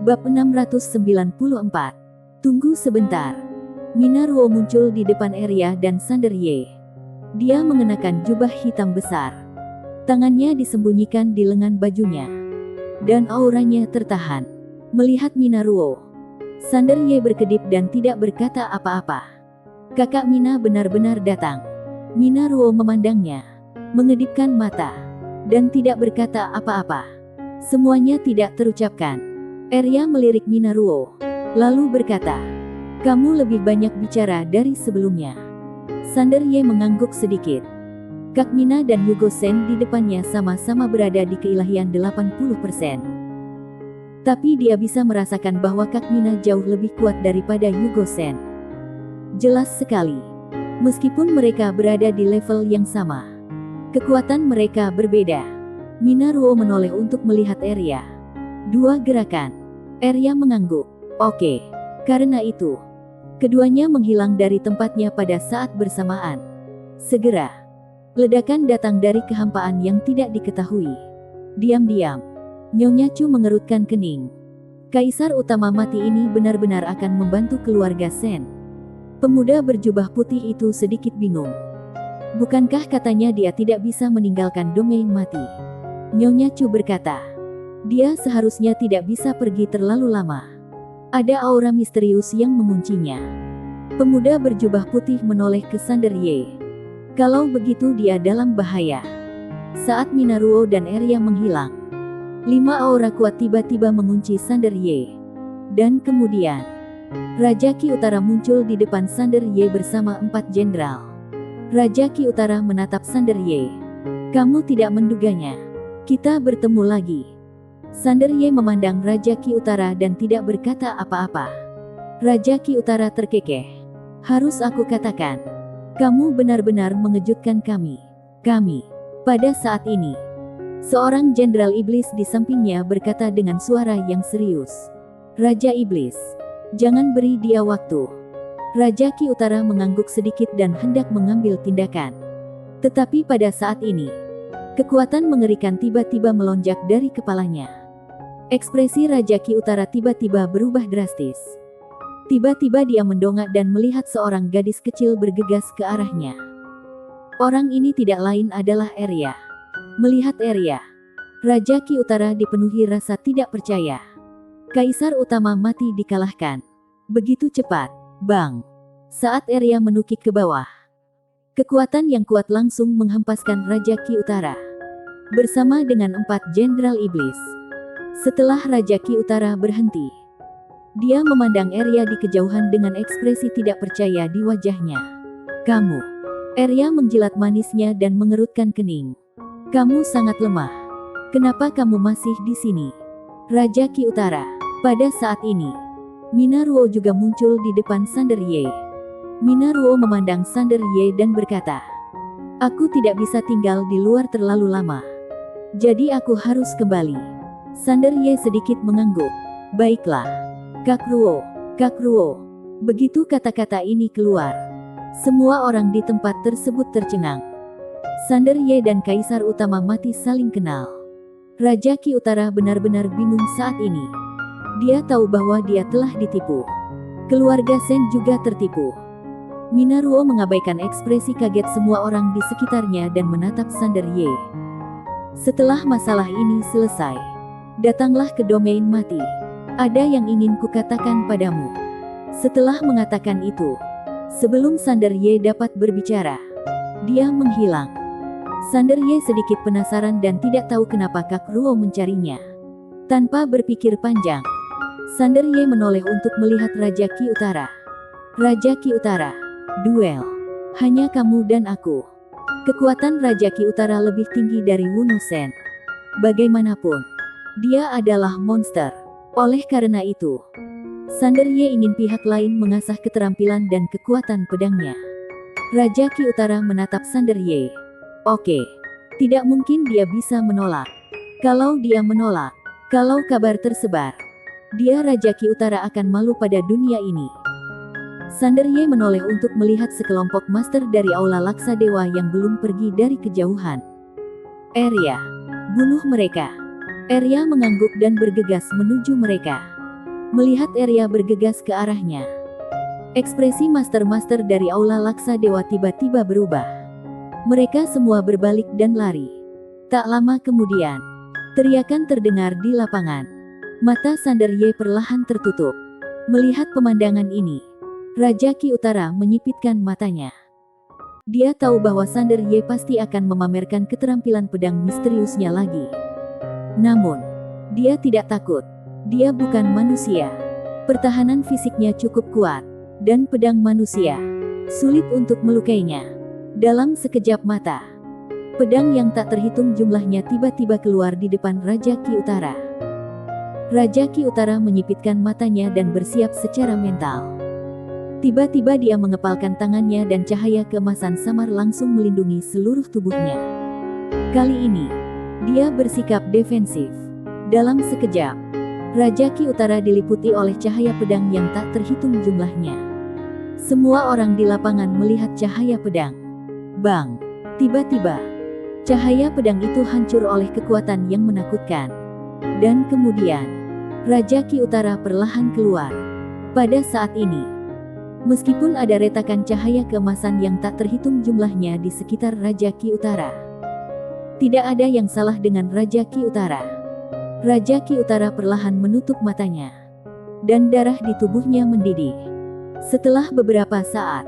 Bab 694. Tunggu sebentar. Minaruo muncul di depan Arya dan Sander Ye. Dia mengenakan jubah hitam besar. Tangannya disembunyikan di lengan bajunya. Dan auranya tertahan. Melihat Minaruo, Sander Ye berkedip dan tidak berkata apa-apa. Kakak Mina benar-benar datang. Minaruo memandangnya, mengedipkan mata, dan tidak berkata apa-apa. Semuanya tidak terucapkan. Arya melirik Minaruo, lalu berkata, "Kamu lebih banyak bicara dari sebelumnya." Sander Ye mengangguk sedikit. Kak Mina dan Hugo Sen di depannya sama-sama berada di keilahian 80%. Tapi dia bisa merasakan bahwa Kak Mina jauh lebih kuat daripada Hugo Sen. Jelas sekali. Meskipun mereka berada di level yang sama, kekuatan mereka berbeda. Minaruo menoleh untuk melihat Arya. 2 gerakan. Arya mengangguk. Oke. Karena itu, keduanya menghilang dari tempatnya pada saat bersamaan. Segera, ledakan datang dari kehampaan yang tidak diketahui. Diam-diam, Nyonya Chu mengerutkan kening. Kaisar utama mati ini benar-benar akan membantu keluarga Sen. Pemuda berjubah putih itu sedikit bingung. Bukankah katanya dia tidak bisa meninggalkan domain mati? Nyonya Chu berkata, dia seharusnya tidak bisa pergi terlalu lama. Ada aura misterius yang menguncinya. Pemuda berjubah putih menoleh ke Sander Ye. Kalau begitu dia dalam bahaya. Saat Minaruo dan Arya menghilang, 5 aura kuat tiba-tiba mengunci Sander Ye. Dan kemudian, Raja Qi Utara muncul di depan Sander Ye bersama 4 jenderal. Raja Qi Utara menatap Sander Ye. Kamu tidak menduganya. Kita bertemu lagi. Sander Ye memandang Raja Qi Utara dan tidak berkata apa-apa. Raja Qi Utara terkekeh. Harus aku katakan, kamu benar-benar mengejutkan kami. Pada saat ini, seorang jenderal iblis di sampingnya berkata dengan suara yang serius. Raja Iblis, jangan beri dia waktu. Raja Qi Utara mengangguk sedikit dan hendak mengambil tindakan. Tetapi pada saat ini, kekuatan mengerikan tiba-tiba melonjak dari kepalanya. Ekspresi Raja Qi Utara tiba-tiba berubah drastis. Tiba-tiba dia mendongak dan melihat seorang gadis kecil bergegas ke arahnya. Orang ini tidak lain adalah Arya. Melihat Arya, Raja Qi Utara dipenuhi rasa tidak percaya. Kaisar utama mati dikalahkan. Begitu cepat, bang. Saat Arya menukik ke bawah, kekuatan yang kuat langsung menghempaskan Raja Qi Utara. Bersama dengan 4 jenderal iblis. Setelah Raja Qi Utara berhenti, dia memandang Arya di kejauhan dengan ekspresi tidak percaya di wajahnya. Kamu. Arya menjilat manisnya dan mengerutkan kening. Kamu sangat lemah. Kenapa kamu masih di sini? Raja Qi Utara. Pada saat ini, Minaruo juga muncul di depan Sander Ye. Minaruo memandang Sander Ye dan berkata, aku tidak bisa tinggal di luar terlalu lama. Jadi aku harus kembali. Sander Ye sedikit mengangguk. Baiklah. Kak Ruo. Begitu kata-kata ini keluar, semua orang di tempat tersebut tercengang. Sander Ye dan Kaisar utama mati saling kenal. Raja Qi Utara benar-benar bingung saat ini. Dia tahu bahwa dia telah ditipu. Keluarga Sen juga tertipu. Minaruo mengabaikan ekspresi kaget semua orang di sekitarnya dan menatap Sander Ye. Setelah masalah ini selesai, datanglah ke domain mati. Ada yang ingin kukatakan padamu. Setelah mengatakan itu, sebelum Sander Ye dapat berbicara, dia menghilang. Sander Ye sedikit penasaran dan tidak tahu kenapa Kak Ruo mencarinya. Tanpa berpikir panjang, Sander Ye menoleh untuk melihat Raja Qi Utara. Raja Qi Utara, duel. Hanya kamu dan aku. Kekuatan Raja Qi Utara lebih tinggi dari Wuno Sen. Bagaimanapun, dia adalah monster. Oleh karena itu, Sander Ye ingin pihak lain mengasah keterampilan dan kekuatan pedangnya. Raja Qi Utara menatap Sander Ye. Oke, tidak mungkin dia bisa menolak. Kalau dia menolak, kalau kabar tersebar, dia Raja Qi Utara akan malu pada dunia ini. Sander Ye menoleh untuk melihat sekelompok master dari Aula Laksa Dewa yang belum pergi dari kejauhan. Arya, bunuh mereka. Arya mengangguk dan bergegas menuju mereka. Melihat Arya bergegas ke arahnya, ekspresi master-master dari Aula Laksa Dewa tiba-tiba berubah. Mereka semua berbalik dan lari. Tak lama kemudian, teriakan terdengar di lapangan. Mata Sanderye perlahan tertutup. Melihat pemandangan ini, Raja Ki Utara menyipitkan matanya. Dia tahu bahwa Sanderye pasti akan memamerkan keterampilan pedang misteriusnya lagi. Namun, dia tidak takut. Dia bukan manusia. Pertahanan fisiknya cukup kuat, dan pedang manusia sulit untuk melukainya. Dalam sekejap mata, pedang yang tak terhitung jumlahnya tiba-tiba keluar di depan Raja Ki Utara. Raja Ki Utara menyipitkan matanya dan bersiap secara mental. Tiba-tiba dia mengepalkan tangannya dan cahaya keemasan samar langsung melindungi seluruh tubuhnya. Kali ini, dia bersikap defensif. Dalam sekejap, Raja Ki Utara diliputi oleh cahaya pedang yang tak terhitung jumlahnya. Semua orang di lapangan melihat cahaya pedang. Bang! Tiba-tiba, cahaya pedang itu hancur oleh kekuatan yang menakutkan. Dan kemudian, Raja Ki Utara perlahan keluar. Pada saat ini, meskipun ada retakan cahaya keemasan yang tak terhitung jumlahnya di sekitar Raja Ki Utara, tidak ada yang salah dengan Raja Ki Utara. Raja Ki Utara perlahan menutup matanya, dan darah di tubuhnya mendidih. Setelah beberapa saat,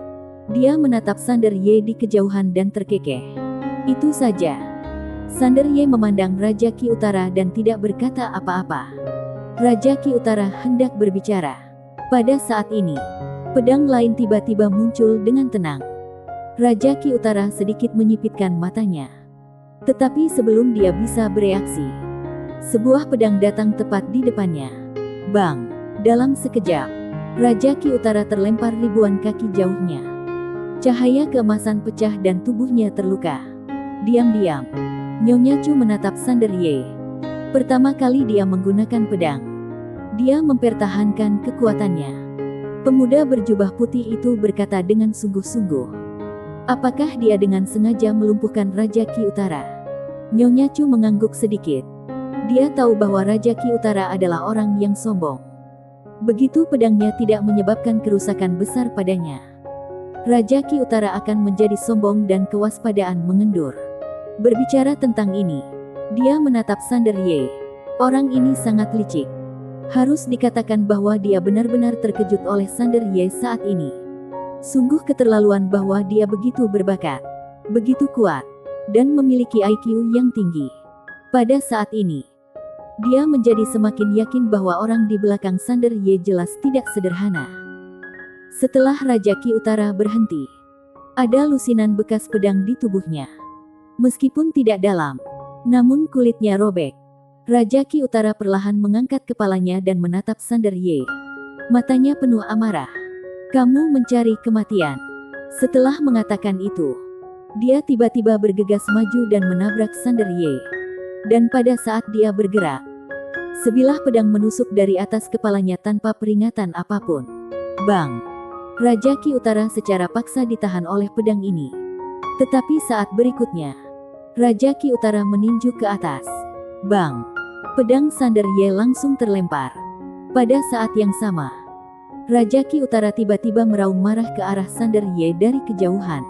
dia menatap Sanderye di kejauhan dan terkekeh. Itu saja. Sanderye memandang Raja Ki Utara dan tidak berkata apa-apa. Raja Ki Utara hendak berbicara. Pada saat ini, pedang lain tiba-tiba muncul dengan tenang. Raja Ki Utara sedikit menyipitkan matanya. Tetapi sebelum dia bisa bereaksi, sebuah pedang datang tepat di depannya. Bang! Dalam sekejap, Raja Ki Utara terlempar ribuan kaki jauhnya. Cahaya keemasan pecah dan tubuhnya terluka. Diam-diam, Nyonya Chu menatap Sanderye. Pertama kali dia menggunakan pedang, dia mempertahankan kekuatannya. Pemuda berjubah putih itu berkata dengan sungguh-sungguh. Apakah dia dengan sengaja melumpuhkan Raja Ki Utara? Nyonya Chu mengangguk sedikit. Dia tahu bahwa Raja Ki Utara adalah orang yang sombong. Begitu pedangnya tidak menyebabkan kerusakan besar padanya, Raja Ki Utara akan menjadi sombong dan kewaspadaan mengendur. Berbicara tentang ini, dia menatap Sanderye. Orang ini sangat licik. Harus dikatakan bahwa dia benar-benar terkejut oleh Sanderye saat ini. Sungguh keterlaluan bahwa dia begitu berbakat, begitu kuat, dan memiliki IQ yang tinggi. Pada saat ini, dia menjadi semakin yakin bahwa orang di belakang Sanderye jelas tidak sederhana. Setelah Raja Ki Utara berhenti, ada lusinan bekas pedang di tubuhnya. Meskipun tidak dalam, namun kulitnya robek. Raja Ki Utara perlahan mengangkat kepalanya dan menatap Sanderye. Matanya penuh amarah. Kamu mencari kematian. Setelah mengatakan itu, dia tiba-tiba bergegas maju dan menabrak Sanderye. Dan pada saat dia bergerak, sebilah pedang menusuk dari atas kepalanya tanpa peringatan apapun. Bang! Raja Ki Utara secara paksa ditahan oleh pedang ini. Tetapi saat berikutnya, Raja Ki Utara meninju ke atas. Bang! Pedang Sanderye langsung terlempar. Pada saat yang sama, Raja Ki Utara tiba-tiba meraung marah ke arah Sanderye dari kejauhan.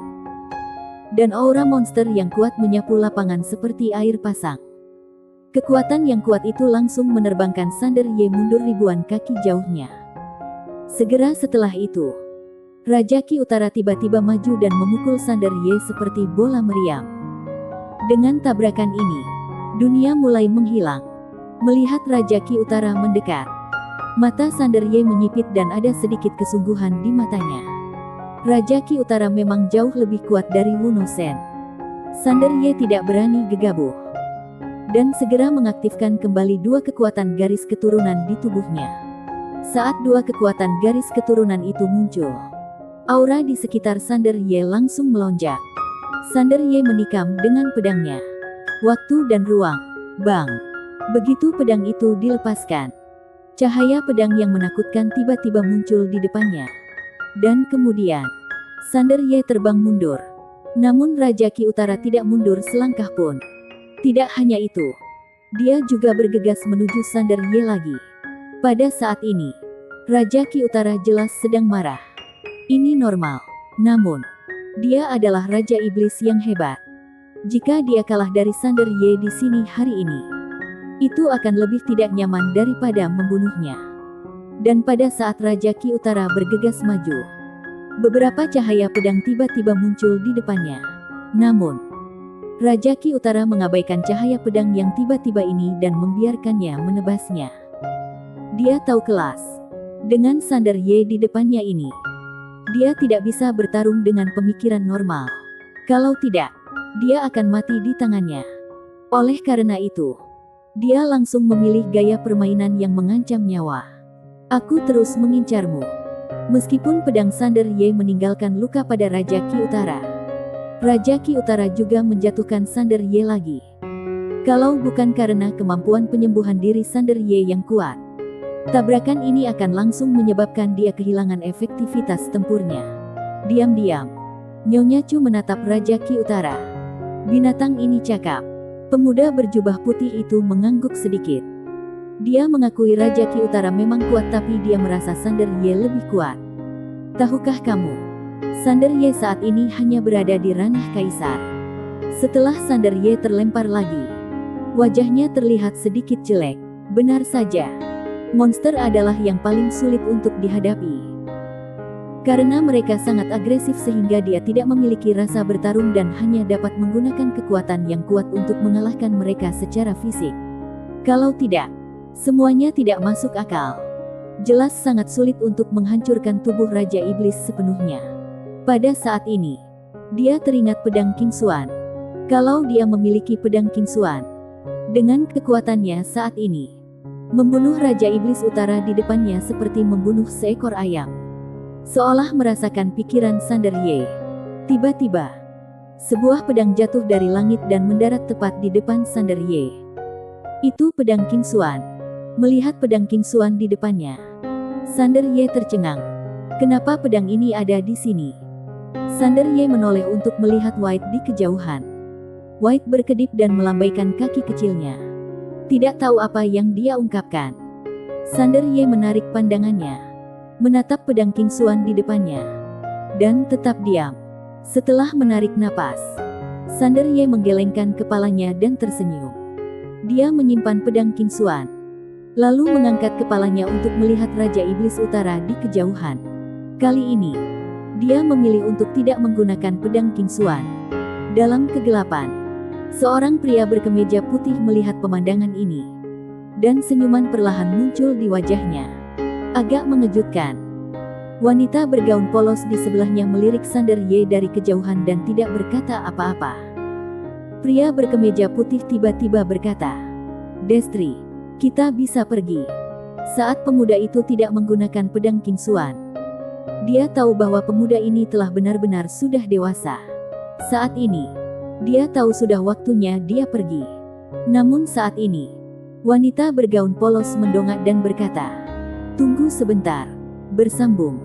Dan aura monster yang kuat menyapu lapangan seperti air pasang. Kekuatan yang kuat itu langsung menerbangkan Sanderye mundur ribuan kaki jauhnya. Segera setelah itu, Raja Ki Utara tiba-tiba maju dan memukul Sanderye seperti bola meriam. Dengan tabrakan ini, dunia mulai menghilang. Melihat Raja Ki Utara mendekat, mata Sanderye menyipit dan ada sedikit kesungguhan di matanya. Raja Ki Utara memang jauh lebih kuat dari Wu No Sen. Sanderye tidak berani gegabah, dan segera mengaktifkan kembali dua kekuatan garis keturunan di tubuhnya. Saat dua kekuatan garis keturunan itu muncul, aura di sekitar Sanderye langsung melonjak. Sanderye menikam dengan pedangnya. Waktu dan ruang. Bang! Begitu pedang itu dilepaskan, cahaya pedang yang menakutkan tiba-tiba muncul di depannya. Dan kemudian, Sanderye terbang mundur. Namun Raja Ki Utara tidak mundur selangkah pun. Tidak hanya itu, dia juga bergegas menuju Sanderye lagi. Pada saat ini, Raja Qi Utara jelas sedang marah. Ini normal. Namun, dia adalah Raja Iblis yang hebat. Jika dia kalah dari Sander Ye di sini hari ini, itu akan lebih tidak nyaman daripada membunuhnya. Dan pada saat Raja Qi Utara bergegas maju, beberapa cahaya pedang tiba-tiba muncul di depannya. Namun, Raja Qi Utara mengabaikan cahaya pedang yang tiba-tiba ini dan membiarkannya menebasnya. Dia tahu kelas. Dengan Sander Ye di depannya ini, dia tidak bisa bertarung dengan pemikiran normal. Kalau tidak, dia akan mati di tangannya. Oleh karena itu, dia langsung memilih gaya permainan yang mengancam nyawa. Aku terus mengincarmu. Meskipun pedang Sander Ye meninggalkan luka pada Raja Qi Utara, Raja Qi Utara juga menjatuhkan Sander Ye lagi. Kalau bukan karena kemampuan penyembuhan diri Sander Ye yang kuat, tabrakan ini akan langsung menyebabkan dia kehilangan efektivitas tempurnya. Diam-diam, Nyonya Chu menatap Raja Qi Utara. Binatang ini cakap. Pemuda berjubah putih itu mengangguk sedikit. Dia mengakui Raja Qi Utara memang kuat, tapi dia merasa Sander Ye lebih kuat. Tahukah kamu, Sander Ye saat ini hanya berada di ranah kaisar. Setelah Sander Ye terlempar lagi, wajahnya terlihat sedikit jelek. Benar saja, monster adalah yang paling sulit untuk dihadapi. Karena mereka sangat agresif sehingga dia tidak memiliki rasa bertarung dan hanya dapat menggunakan kekuatan yang kuat untuk mengalahkan mereka secara fisik. Kalau tidak, semuanya tidak masuk akal. Jelas sangat sulit untuk menghancurkan tubuh Raja Iblis sepenuhnya. Pada saat ini, dia teringat pedang King Xuan. Kalau dia memiliki pedang King Xuan, dengan kekuatannya saat ini, membunuh Raja Iblis Utara di depannya seperti membunuh seekor ayam. Seolah merasakan pikiran Sander Ye. Tiba-tiba, sebuah pedang jatuh dari langit dan mendarat tepat di depan Sander Ye. Itu pedang King Xuan. Melihat pedang King Xuan di depannya, Sander Ye tercengang. Kenapa pedang ini ada di sini? Sander Ye menoleh untuk melihat White di kejauhan. White berkedip dan melambaikan kaki kecilnya. Tidak tahu apa yang dia ungkapkan. Sander Ye menarik pandangannya, menatap pedang King Xuan di depannya, dan tetap diam. Setelah menarik napas, Sander Ye menggelengkan kepalanya dan tersenyum. Dia menyimpan pedang King Xuan, lalu mengangkat kepalanya untuk melihat Raja Iblis Utara di kejauhan. Kali ini, dia memilih untuk tidak menggunakan pedang King Xuan. Dalam kegelapan, seorang pria berkemeja putih melihat pemandangan ini, dan senyuman perlahan muncul di wajahnya. Agak mengejutkan. Wanita bergaun polos di sebelahnya melirik Sander Ye dari kejauhan dan tidak berkata apa-apa. Pria berkemeja putih tiba-tiba berkata, "Destri, kita bisa pergi." Saat pemuda itu tidak menggunakan pedang King Xuan, dia tahu bahwa pemuda ini telah benar-benar sudah dewasa. Saat ini, dia tahu sudah waktunya dia pergi. Namun saat ini, wanita bergaun polos mendongak dan berkata, "Tunggu sebentar." Bersambung.